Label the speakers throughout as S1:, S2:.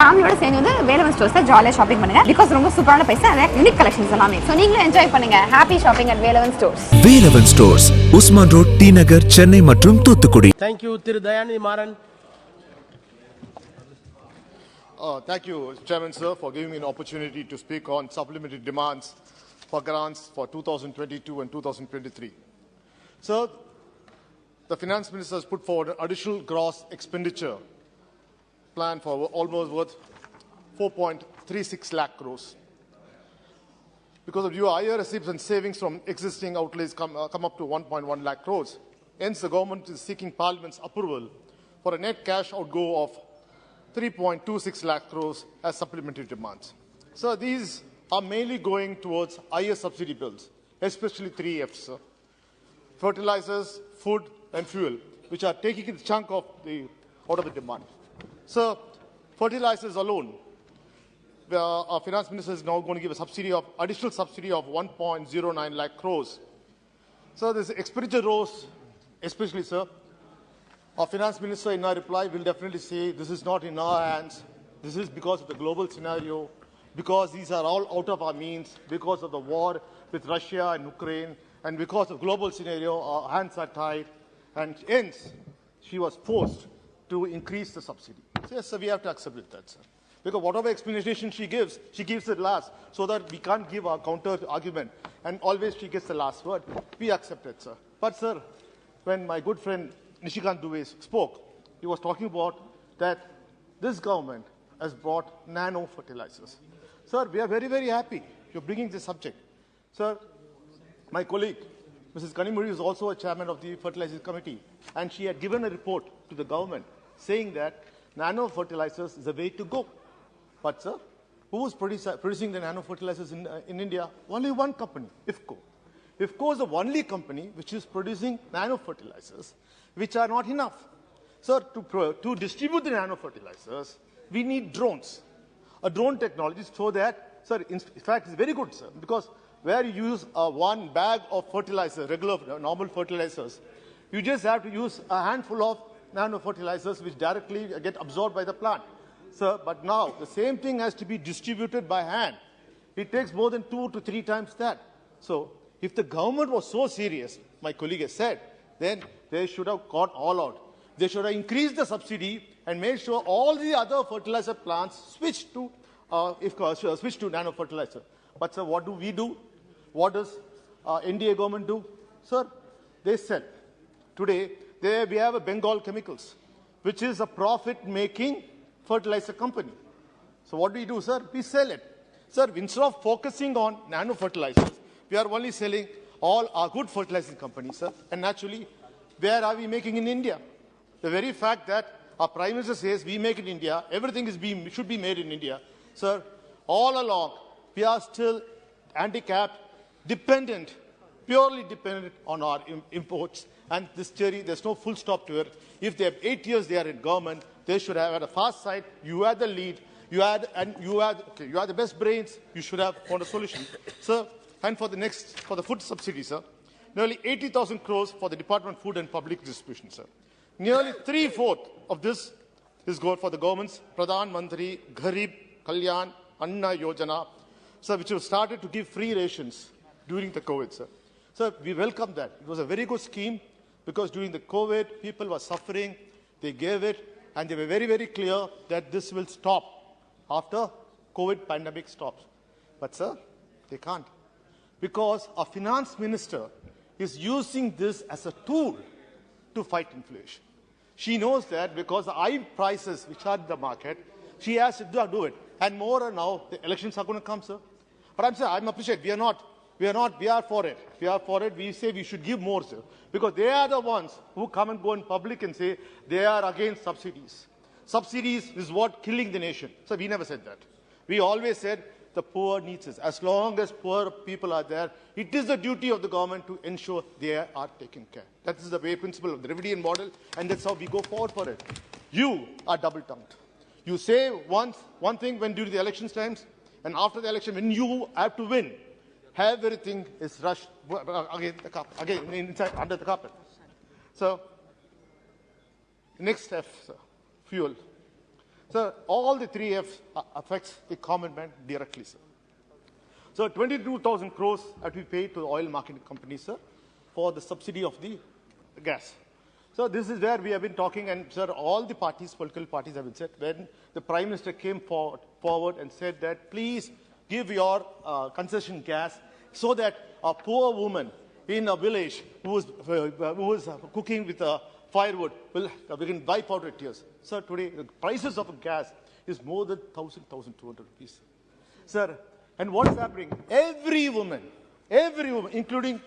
S1: ஃபேமிலியோட சேர்ந்து வந்து வேலவன் ஸ்டோர்ஸ்ல ஜாலியா ஷாப்பிங் பண்ணுங்க because ரொம்ப சூப்பரான பிரைஸ் and யூனிக் கலெக்ஷன்ஸ் எல்லாமே சோ நீங்களும் என்ஜாய் பண்ணுங்க happy shopping at Velavan stores
S2: Velavan stores Usman road T Nagar Chennai மற்றும் Thoothukudi
S3: Thank you Thiru Dayanidhi Maran
S4: Thank you, Chairman Sir, for giving me an opportunity to speak on supplementary demands for grants for 2022 and 2023. Sir, the Finance Minister has put forward an additional gross expenditure plan for almost worth 4.36 lakh crores. Because of your higher receipts and savings from existing outlays come up to 1.1 lakh crores. Hence, the government is seeking Parliament's approval for a net cash outgo of 3.26 lakh crores as supplementary demands. So these are mainly going towards higher subsidy bills, especially 3Fs, sir. Fertilizers, food and fuel, which are taking a chunk of out of the demand. So fertilizers alone, our finance minister is now going to give a additional subsidy of 1.09 lakh crores. So this expenditure rose, especially, sir. Our finance minister in our reply will definitely say this is not in our hands. This is because of the global scenario, because these are all out of our means, because of the war with Russia and Ukraine, and because of global scenario, our hands are tied, and hence she was forced to increase the subsidy. So yes, sir, we have to accept that, sir. Because whatever explanation she gives it last, so that we can't give our counter argument, and always she gets the last word. We accept it, sir. But sir, when my good friend Nishikant Dubey spoke, he was talking about that this government has brought nano fertilizers. Sir, we are very, very happy you're bringing this subject. Sir, my colleague, Mrs. Kanimuri, is also a chairman of the fertilizers committee, and she had given a report to the government saying that nano fertilizers is the way to go. But sir, who is producing the nano fertilizers in India? Only one company, IFFCO. IFFCO is the only company which is producing nano fertilizers, which are not enough. Sir, to distribute the nano fertilizers, we need drones. A drone technology so that, sir, in fact, it's very good, sir, because where you use one bag of fertilizer, regular, normal fertilizers, you just have to use a handful of nano fertilizers which directly get absorbed by the plant. Sir, but now the same thing has to be distributed by hand. It takes more than 2 to 3 times that. So, if the government was so serious, my colleague has said, then they should have got all out. They should have increased the subsidy and made sure all the other fertilizer plants switch to nano fertilizer. But sir, what do we do? What does NDA government do? Sir, they said today we have a Bengal Chemicals, which is a profit-making fertilizer company. So what do we do, sir? We sell it. Sir, instead of focusing on nano fertilizers, we are only selling all our good fertilizer companies, sir. And naturally, where are we making in India? The very fact that our Prime Minister says we make in India, everything should be made in India. Sir, all along, we are still handicapped, dependent, purely dependent on our imports. And this theory, there's no full stop to it. If they have 8 years they are in government, they should have had a fast side. You had the lead. You had the best brains. You should have found a solution. Sir, and for the food subsidy, sir, nearly 80,000 crores for the Department of Food and Public Distribution, sir. Nearly 3/4 of this is going for the government's Pradhan Mantri Gharib Kalyan Anna Yojana, sir, which was started to give free rations during the COVID, sir. Sir, we welcome that. It was a very good scheme because during the COVID, people were suffering. They gave it, and they were very, very clear that this will stop after COVID pandemic stops. But sir, they can't. Because our finance minister is using this as a tool to fight inflation. She knows that because the high prices which are in the market, she has to do it. And more and now, the elections are going to come, sir. But I'm appreciate. We are for it. We are for it. We say we should give more, sir. Because they are the ones who come and go in public and say they are against subsidies. Subsidies is what killing the nation. So we never said that. We always said the poor needs us. As long as poor people are there, it is the duty of the government to ensure they are taken care. That is the way principle of the Dravidian model, and that's how we go forward for it. You are double-tongued. You say one thing when during the election times, and after the election, when you have to win, everything is rushed under the carpet. So, next F, sir, fuel. So all the three Fs affects the common man directly, sir. So 22,000 crores have to be paid to the oil marketing companies, sir, for the subsidy of the gas. So this is where we have been talking, and sir, all the parties, political parties have been said, when the Prime Minister came forward and said that please give your concession gas so that a poor woman in a village who is cooking with firewood we can wipe out her tears. Sir, today the prices of gas is more than 1,200 rupees. Sir, and what's happening? Every woman, including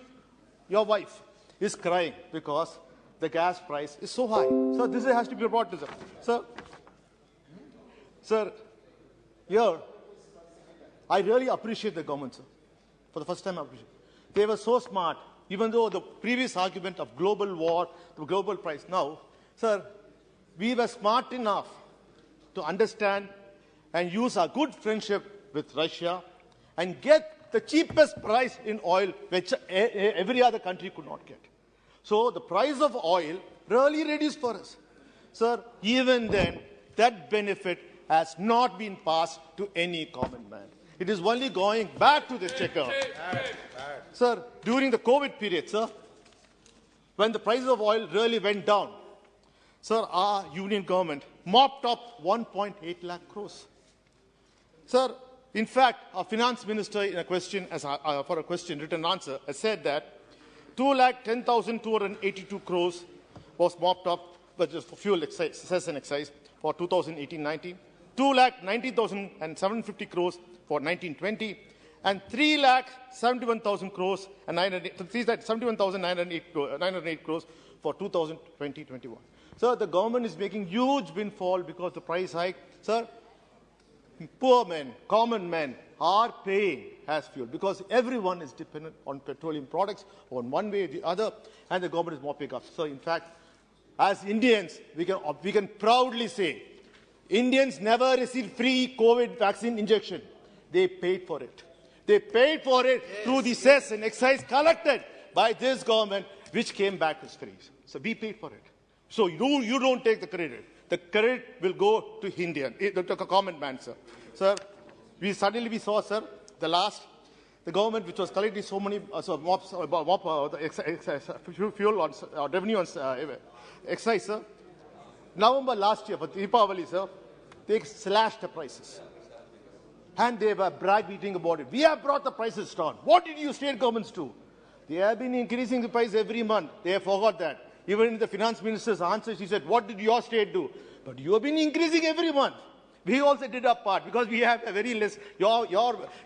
S4: your wife, is crying because the gas price is so high. So this has to be brought to them. Sir, here, I really appreciate the government, sir. For the first time, I appreciate it. They were so smart, even though the previous argument of global war, the global price. Now, sir, we were smart enough to understand and use our good friendship with Russia and get the cheapest price in oil, which every other country could not get. So the price of oil really reduced for us. Sir, even then, that benefit has not been passed to any common man. It is only going back to the checker. Sir, during the COVID period, sir, when the price of oil really went down, sir, our union government mopped up 1.8 lakh crores. Sir, in fact, our finance minister in a question, for a question, written answer, has said that 2,10,282 crores was mopped up, which is for fuel excise, cess and excise, for 2018-19, 2,90,750 crores for 1920, and 3,71,000 crores and 3,71,908 crores for 2020-21. Sir, the government is making huge windfall because the price hike. Sir, poor men, common men are paying as fuel because everyone is dependent on petroleum products on one way or the other, and the government is mopping up. So, in fact, as Indians, we can proudly say, Indians never received free COVID vaccine injection. They paid for it. They paid for it through the cess and excise collected by this government, which came back as free. So we paid for it. So you don't take the credit. The credit will go to Indian, the common man, sir. Sir, we saw, sir, the government which was collecting so many fuel on revenue on excise, sir. November last year, for Deepavali, sir, they slashed the prices. And they were brag-beating about it. We have brought the prices down. What did you state governments do? They have been increasing the price every month. They have forgot that. Even in the finance minister's answer, she said, what did your state do? But you have been increasing every month. We also did our part because we have a very less, your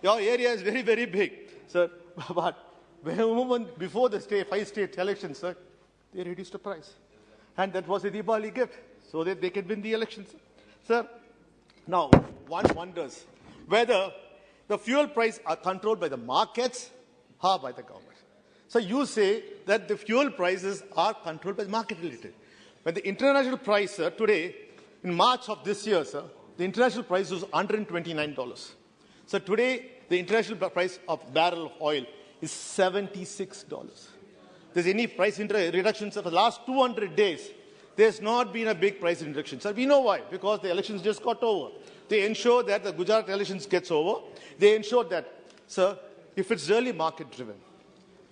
S4: area is very, very big. Sir, but before the 5-state elections, sir, they reduced the price. And that was a Deepavali gift so that they can win the elections. Sir, now one wonders whether the fuel price are controlled by the markets or by the government. So you say that the fuel prices are controlled by the market related. When the international price, sir, today, in March of this year, sir, the international price was $129. So today, the international price of barrel of oil is $76. There's any price reduction, sir, for the last 200 days. There's not been a big price reduction. Sir, we know why. Because the elections just got over. They ensure that the Gujarat elections gets over. They ensure that, sir, if it's really market-driven,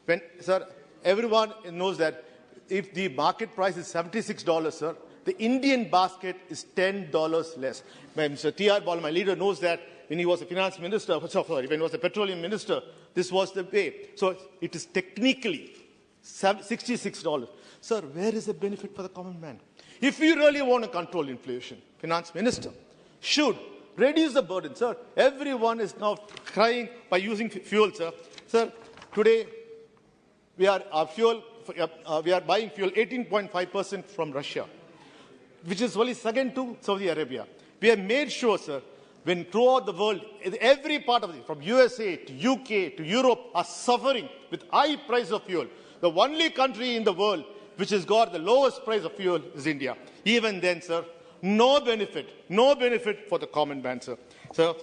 S4: when, sir, everyone knows that if the market price is $76, sir, the Indian basket is $10 less. Mr. T.R. Bal, my leader, knows that when he was a finance minister, when he was a petroleum minister, this was the way. So it is technically $66. Sir, where is the benefit for the common man? If you really want to control inflation, finance minister should reduce the burden, sir. Everyone is now crying by using fuel, sir. Sir, today we are buying fuel 18.5% from Russia, which is only second to Saudi Arabia. We have made sure, sir, when throughout the world, every part of it, from USA to UK to Europe, are suffering with high price of fuel. The only country in the world which has got the lowest price of fuel is India. Even then, sir, no benefit for the common man, sir. Sir,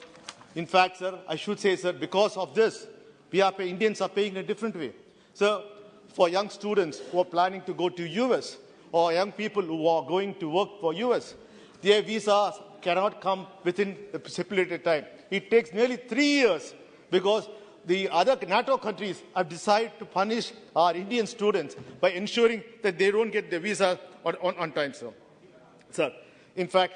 S4: in fact, sir, I should say, sir, because of this, Indians are paying in a different way. Sir, for young students who are planning to go to US or young people who are going to work for US, their visa cannot come within the stipulated time. It takes nearly 3 years because the other NATO countries have decided to punish our Indian students by ensuring that they don't get their visa on time, sir. Sir, in fact,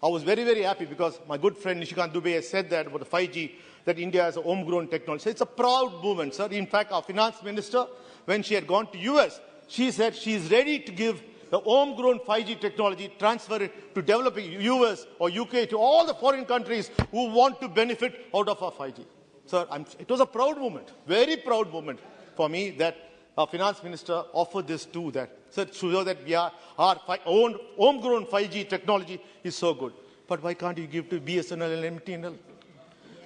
S4: I was very, very happy because my good friend Nishikant Dubey has said that about the 5G, that India has a homegrown technology. So it's a proud movement, sir. In fact, our finance minister, when she had gone to US, she said she is ready to give the homegrown 5G technology, transfer it to developing US or UK, to all the foreign countries who want to benefit out of our 5G. Sir, it was a proud moment, very proud moment for me that our finance minister offered this to that. So to show that our own homegrown 5G technology is so good. But why can't you give to BSNL and MTNL?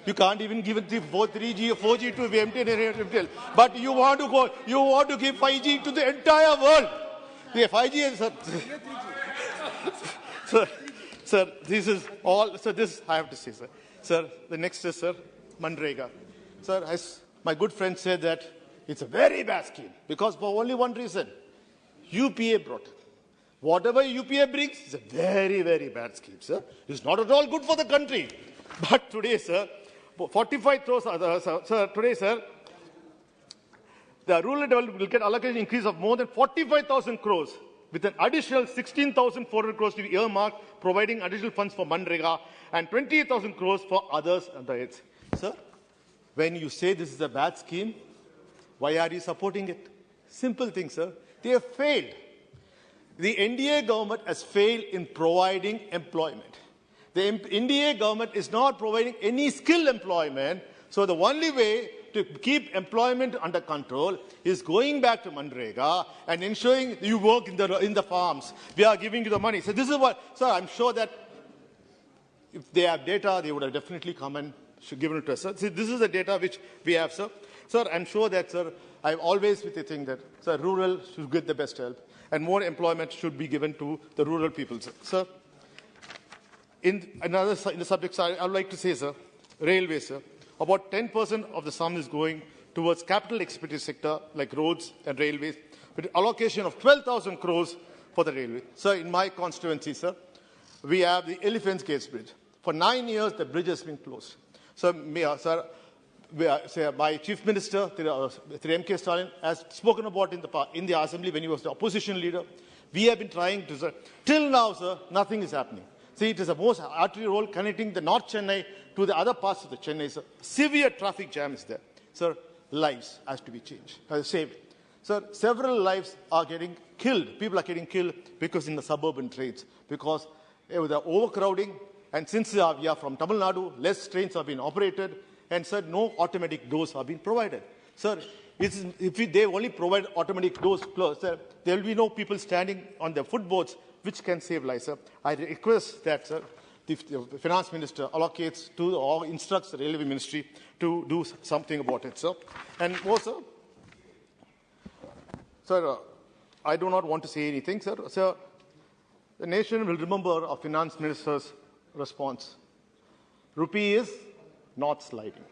S4: You can't even give it to 3G or 4G to MTNL and MTNL. But you want to give 5G to the entire world. Yeah, 5G is, sir, this is all, sir, this I have to say, sir. Sir, the next is, sir, Manrega. Sir, as my good friend said that it's a very bad scheme because for only one reason, UPA brought it. Whatever UPA brings is a very, very bad scheme, sir. It's not at all good for the country. But today, sir, 45 crores, sir, today, sir, the rural development will get allocation increase of more than 45,000 crores with an additional 16,400 crores to be earmarked, providing additional funds for Manrega and 28,000 crores for others under it. Sir, when you say this is a bad scheme, why are you supporting it? Simple thing, sir. They have failed. The NDA government has failed in providing employment. The NDA government is not providing any skilled employment. So the only way to keep employment under control is going back to Manrega and ensuring you work in the farms. We are giving you the money. So this is what, sir, I'm sure that if they have data, they would have definitely come and given it to us. Sir, see, this is the data which we have, sir. Sir, I'm sure that, sir, I'm always with the thing that, sir, rural should get the best help and more employment should be given to the rural people, sir. Sir, in the subject side, I would like to say, sir, railway, sir, about 10% of the sum is going towards capital expenditure sector like roads and railways, with allocation of 12,000 crores for the railway. Sir, in my constituency, sir, we have the Elephant's Gates Bridge. For 9 years, the bridge has been closed. So, sir, my chief minister, M.K. Stalin, has spoken about in the assembly when he was the opposition leader. We have been trying to, sir, till now, sir, nothing is happening. See, it is the most artery road connecting the North Chennai to the other parts of the Chennai, sir. Severe traffic jam is there. Sir, lives has to be changed, saved. Sir, several lives are getting killed. People are getting killed because in the suburban trains, because with the overcrowding, and since we are from Tamil Nadu, less trains have been operated, and sir, no automatic doors have been provided. Sir, if they only provide automatic doors, sir, there will be no people standing on the footboards, which can save lives, sir. I request that, sir, the finance minister allocates to or instructs the railway ministry to do something about it, sir. And more, sir, I do not want to say anything, sir. Sir, the nation will remember our finance minister's response. Rupee is not sliding.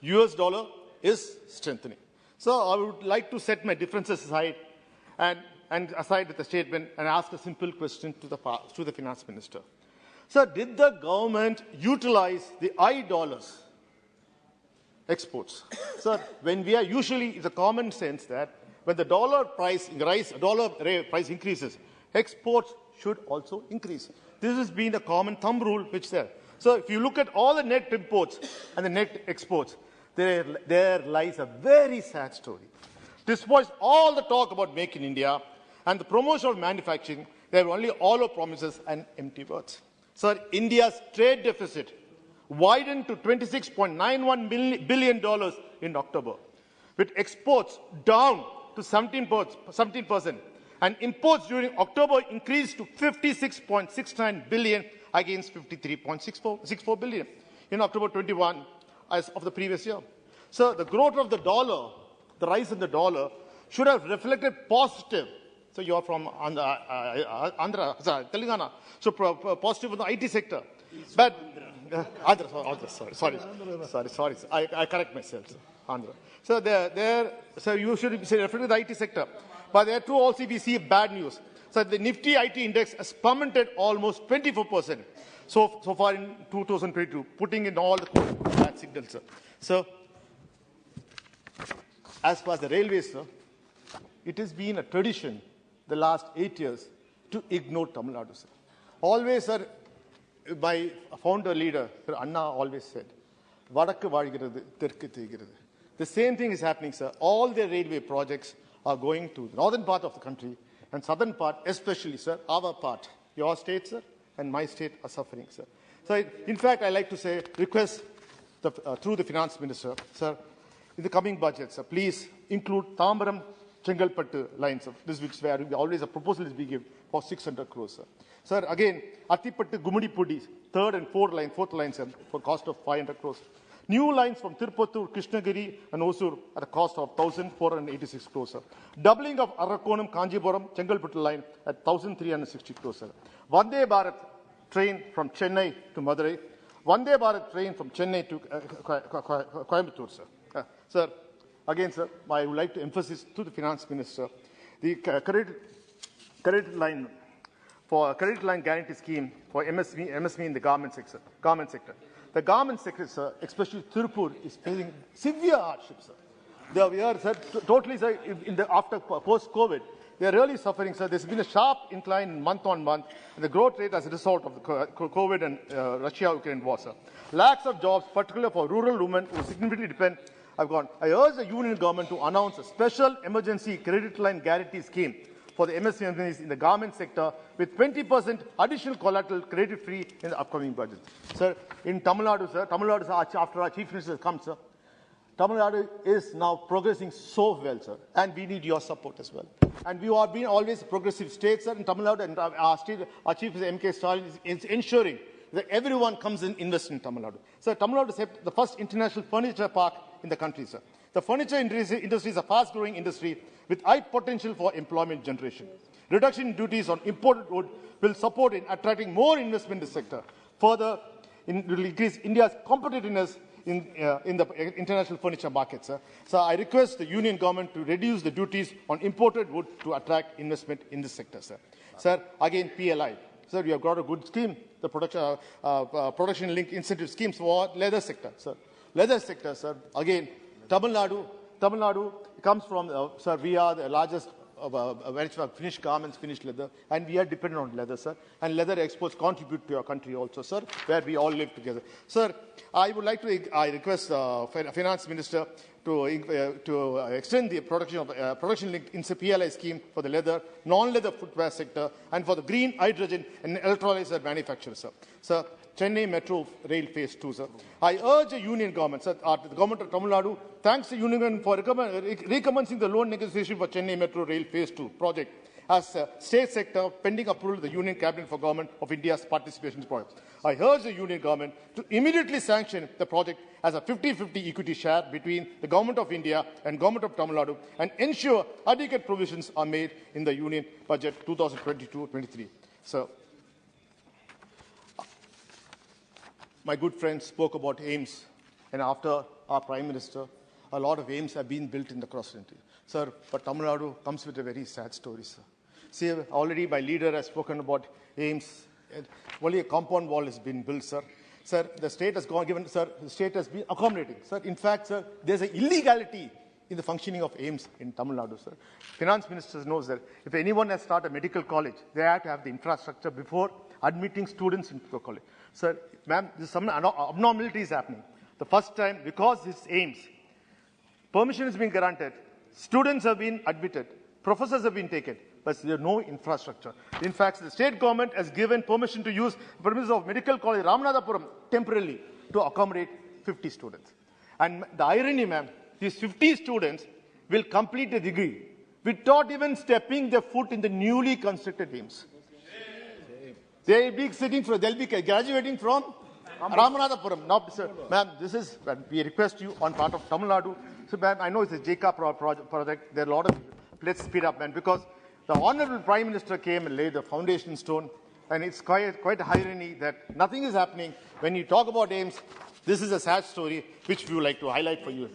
S4: US dollar is strengthening. So I would like to set my differences aside and aside with the statement and ask a simple question to the finance minister. Sir, did the government utilize the I-dollars exports? Sir, when we are usually, it's a common sense that when the dollar price increases, exports should also increase. This has been a common thumb rule which there. So if you look at all the net imports and the net exports, there lies a very sad story. Despite all the talk about Make in India and the promotion of manufacturing, there were only hollow promises and empty words. Sir, India's trade deficit widened to $26.91 billion in October, with exports down to 17%, and imports during October increased to 56.69 billion against 53.64 billion in October 21 as of the previous year. So the growth of the dollar, the rise in the dollar, should have reflected positive. So you are from Andhra, Telangana. So positive in the IT sector. But Andhra, sorry. I correct myself, sir. Andhra. So so you should say refer to the IT sector. But there too also we see bad news. So the Nifty IT index has plummeted almost 24%. so far in 2022, putting in all the bad signals, sir. So, as far as the railways, sir, it has been a tradition the last 8 years to ignore Tamil Nadu, sir. Always, sir, my founder leader, Sir Anna, always said, "Vadakku vazhigirathu, terkku theigirathu." The same thing is happening, sir. All the railway projects are going to the northern part of the country and southern part, especially, sir, our part. Your state, sir, and my state are suffering, sir. So, in fact, I like to say, request through the finance minister, sir, in the coming budget, sir, please include Tambaram Chengalpattu lines of this, which where always a proposal is being given for 600 crores, sir. Sir, again, Attipattu Gumudipudi, third and fourth line, sir, for cost of 500 crores. New lines from Tirupattur, Krishnagiri and Osur at a cost of 1,486 crores, sir. Doubling of Arakonam, Kanjipuram, Chengalpattu line at 1,360 crores, sir. Vande Bharat train from Chennai to Madurai. Vande Bharat train from Chennai to Coimbatore, sir. Sir, again, sir, I would like to emphasize to the finance minister the credit line guarantee scheme for MSME in the garment sector. The garment sector, sir, especially Tirupur, is facing severe hardship, sir. We are, sir, totally, sir, after post-COVID, they are really suffering, sir. There's been a sharp incline month on month in the growth rate as a result of the COVID and Russia-Ukraine war, sir. Lakhs of jobs, particularly for rural women who significantly depend, have gone. I urge the union government to announce a special emergency credit line guarantee scheme for the MSMEs in the garment sector with 20% additional collateral credit-free in the upcoming budget. Sir, in Tamil Nadu, sir, after our chief minister comes, sir, Tamil Nadu is now progressing so well, sir, and we need your support as well. And we have been always a progressive state, sir, in Tamil Nadu, and our chief minister, M.K. Stalin, is ensuring that everyone comes and invests in Tamil Nadu. Sir, Tamil Nadu is the first international furniture park in the country, sir. The furniture industry is a fast-growing industry with high potential for employment generation. Reduction in duties on imported wood will support in attracting more investment in the sector. Further, it will increase India's competitiveness in the international furniture market, sir. So I request the union government to reduce the duties on imported wood to attract investment in this sector, sir. Sir, again, PLI. Sir, we have got a good scheme, the production-linked incentive schemes for leather sector, sir. Leather sector, sir, again, Tamil Nadu comes from, sir, we are the largest manufacturer of finished garments, finished leather, and we are dependent on leather, sir. And leather exports contribute to our country also, sir, where we all live together. Sir, I would like to, I request finance minister to extend the production-linked PLI scheme for the leather, non-leather footwear sector, and for the green hydrogen and electrolyzer manufacturers, sir. Sir, Chennai Metro Rail Phase 2, sir. I urge the union government, sir, the government of Tamil Nadu, thanks to union government for recommencing the loan negotiation for Chennai Metro Rail Phase 2 project as a state sector pending approval of the Union Cabinet for Government of India's participation in the project. I urge the union government to immediately sanction the project as a 50-50 equity share between the Government of India and Government of Tamil Nadu and ensure adequate provisions are made in the Union Budget 2022-23. So, my good friend spoke about aims, and after our Prime Minister, a lot of aims have been built in the cross-country. Sir, but Tamil Nadu comes with a very sad story, sir. See, already my leader has spoken about aims. Only a compound wall has been built, sir. Sir, the state has the state has been accommodating. Sir, in fact, sir, there's an illegality in the functioning of aims in Tamil Nadu, sir. Finance Minister knows that if anyone has started a medical college, they have to have the infrastructure before admitting students into the college. Sir, ma'am, some abnormality is happening. The first time, because this aims, permission has been granted, students have been admitted, professors have been taken, but there is no infrastructure. In fact, the state government has given permission to use the premises of Medical College Ramanathapuram temporarily to accommodate 50 students. And the irony, ma'am, these 50 students will complete a degree without even stepping their foot in the newly constructed aims. They'll be graduating from Ramanathapuram. Now, sir, ma'am, this is, we request you on part of Tamil Nadu. So, ma'am, I know it's a JCA project. There are a lot of, let's speed up, man, because the Honorable Prime Minister came and laid the foundation stone, and it's quite a irony that nothing is happening. When you talk about aims, this is a sad story, which we would like to highlight for you.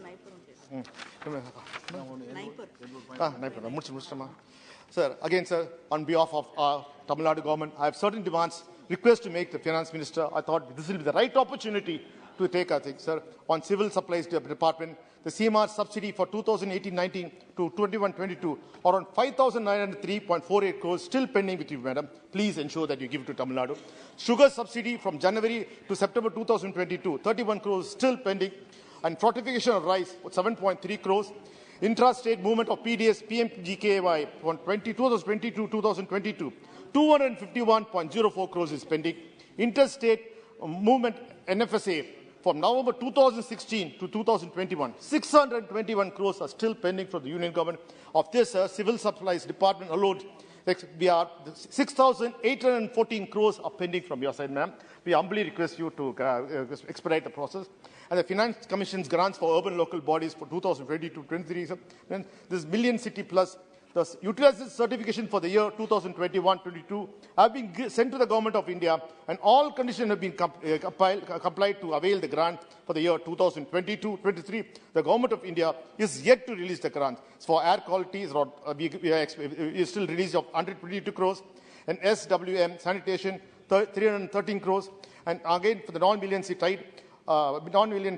S4: Sir, again, sir, on behalf of our Tamil Nadu government, I have certain demands request to make the Finance Minister. I thought this will be the right opportunity to take, I think, sir, on Civil Supplies Department. The CMR subsidy for 2018-19 to 21-22, around 5,903.48 crores still pending with you, madam. Please ensure that you give it to Tamil Nadu. Sugar subsidy from January to September 2022, 31 crores still pending. And fortification of rice, 7.3 crores. Intra-state movement of PDS, PMGKY from 2022-2022, 251.04 crores is pending. Interstate movement NFSA from November 2016 to 2021, 621 crores are still pending from the Union Government. Of this, Civil Supplies Department alone, we are 6,814 crores are pending from your side, ma'am. We humbly request you to expedite the process. And the Finance Commission's grants for urban local bodies for 2022-23, this Million City Plus, the utilization certification for the year 2021-22 have been sent to the Government of India, and all conditions have been complied to avail the grant for the year 2022-23. The Government of India is yet to release the grant. For air quality, we still release of 122 crores, and SWM sanitation 313 crores, and again for the non-million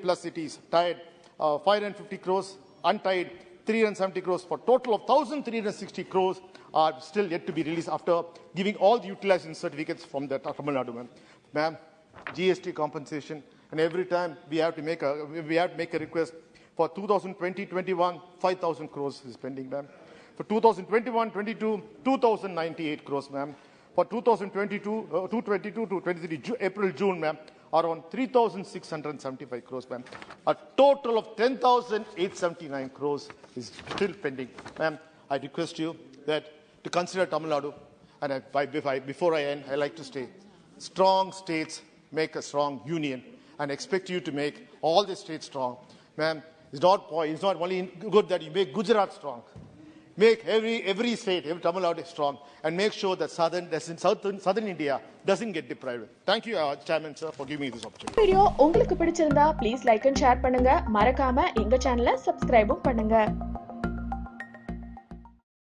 S4: plus cities tied 550 crores, untied 370 crores, for total of 1,360 crores are still yet to be released after giving all the utilization certificates from the Tamil Nadu. Ma'am, GST compensation, and every time we have to make a request for 2020-21, 5,000 crores is pending, ma'am. For 2021-22, 2,098 crores, ma'am. For 2022 to 23, April, June, ma'am, around 3,675 crores, ma'am. A total of 10,879 crores is still pending. Ma'am, I request you that to consider Tamil Nadu, and before I end, I like to say, strong states make a strong union, and expect you to make all the states strong. Ma'am, it's not only good that you make Gujarat strong. Make every state, every Tamil Nadu strong, and make sure that southern India doesn't get deprived. Thank you, Chairman, sir, for giving me this opportunity.
S3: Video உங்களுக்கு பிடிச்சிருந்தா please like and share பண்ணுங்க. மறக்காம எங்க சேனலை சப்ஸ்கிரைபும் பண்ணுங்க.